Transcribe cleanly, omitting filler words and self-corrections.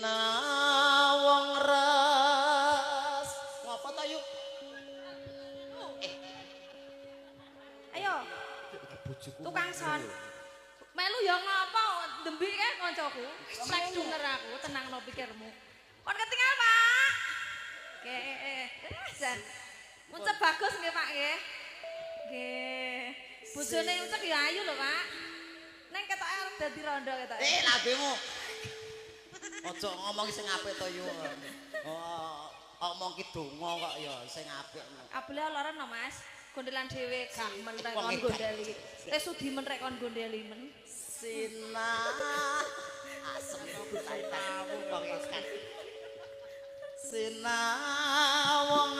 sinawang ras ngapa ta yuk ayo tukang son melu ya ngapa ndembik kancaku flek tuner aku tenangno pikirmu kon ketinggal Pak nggih jan muncep bagus nggih Pak nggih nggih bojone ucek ya ayu lho Pak neng ketoke arep dadi rondo ketoke lambemu aja ngomong sing apik to yu ngomong ki donga kok ya sing apik abile leren no Mas gondelan dhewe gak menrek kon gondeli sudi menrek kon gondeli men Sina asem tamu bang Sina wong